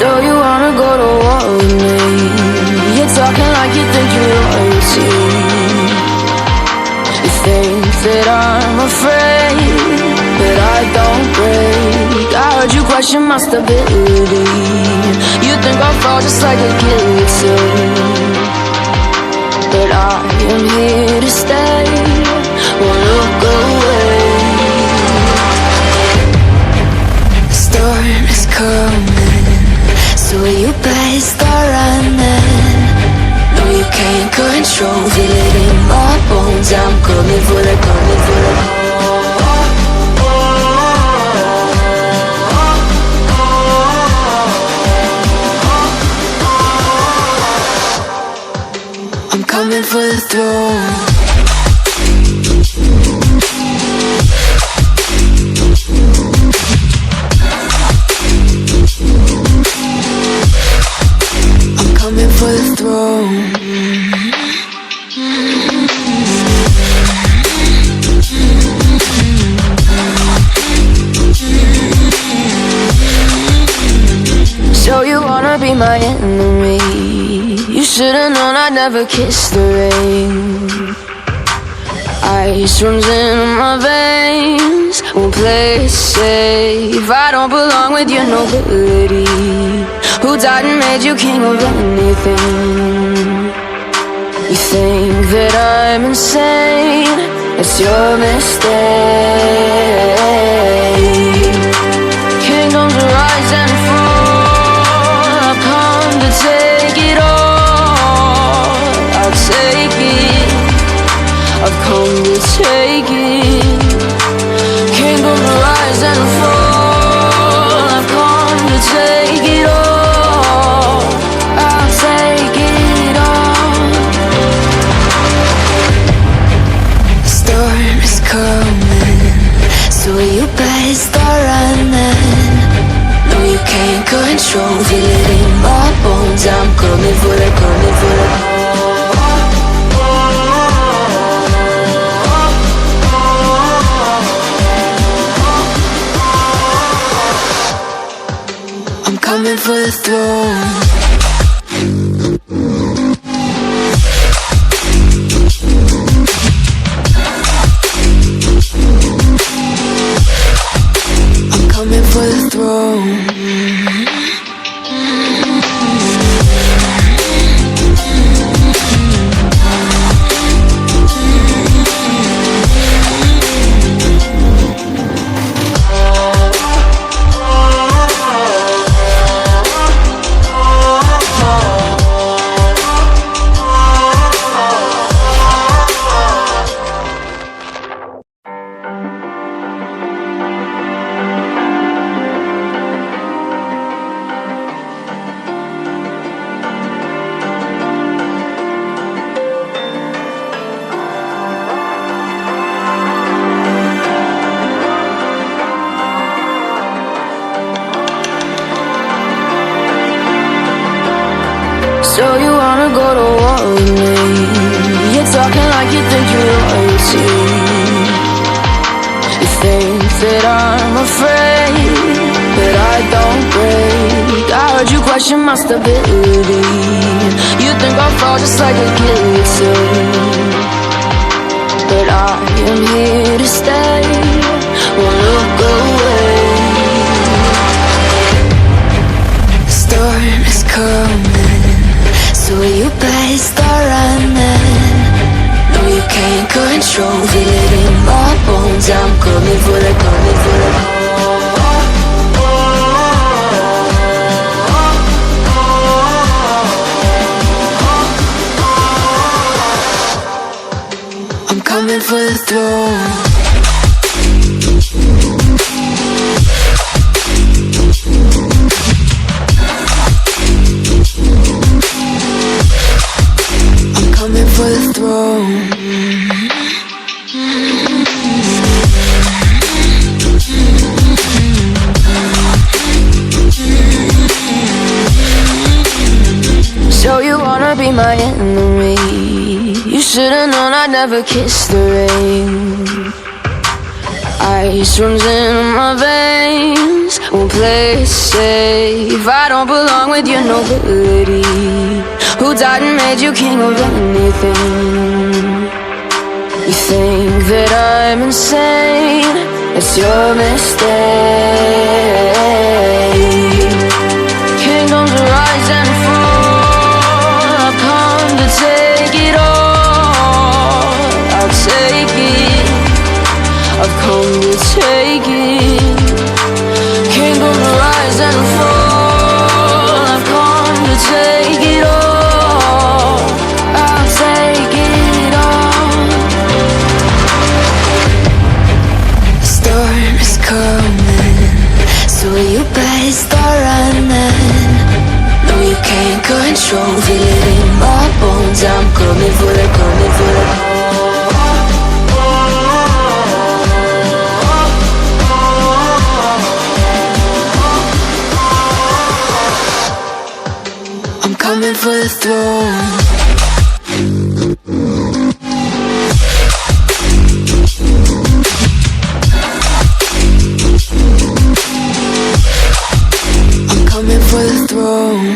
So you wanna go to war with me? You're talking like you think you're royalty. You think that I'm afraid, but I don't break. I heard you question my stability. You think I'll fall just like a guillotine, but I am here to stay. Won't look away. The storm is coming, so you better start running. No, you can't control, feel it in my bones. I'm coming for the, coming for the. I'm coming for the throne. For the throne. So you wanna be my enemy? You should've known I'd never kiss the rain. Ice runs in my veins, won't play it safe. I don't belong with your nobility. Who died and made you king of anything? You think that I'm insane? It's your mistake. Kingdoms rise and fall. I've come to take it all. I'll take it. I've come to take it. Kingdoms rise and fall. I've come to take it all. So you better start running. No, you can't control, feel it in my bones. I'm coming for the, coming for the. I'm coming for the throne. For the throne. So you wanna go to war with me? You're talking like you think you're royalty. You think that I'm afraid, but I don't break. I heard you question my stability. You think I'll fall just like a guillotine, but I am here to stay. Won't look away. The storm is coming, so you better start running. No, you can't control, feel it in my bones. I'm coming for the, coming for the. I'm coming for the throne. For the throne. So you wanna be my enemy? You should've known I'd never kiss the rain. Ice runs in my veins, won't play it safe. I don't belong with your nobility. Who died and made you king of anything? You think that I'm insane? It's your mistake. Kingdoms rise and fall. I've come to take it all. I'll take it. I've come to take it. Kingdoms rise and fall. I've come to take it all. I'll take it all. The storm is coming, so you better start running. No, you can't control, feel it in my bones. I'm coming for the, coming for the. Coming for the throne. I'm coming for the throne.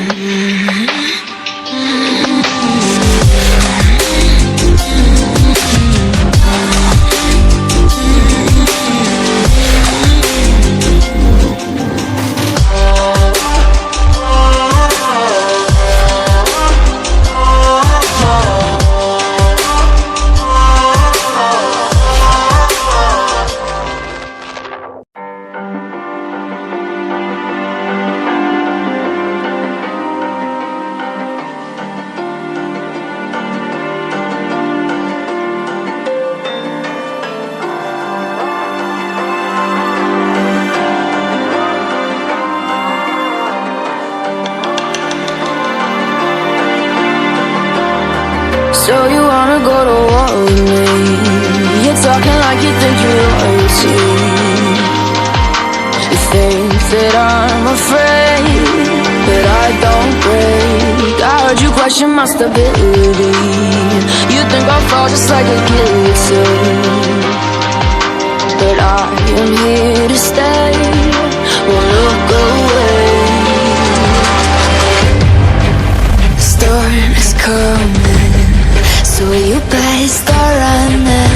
So you wanna go to war with me? You're talking like you think you're royalty. You think that I'm afraid, but I don't break. I heard you question my stability. You think I'll fall just like a guillotine, but I am here to stay. Won't look away. The storm is coming, so you better start running.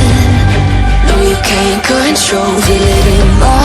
No, you can't control it.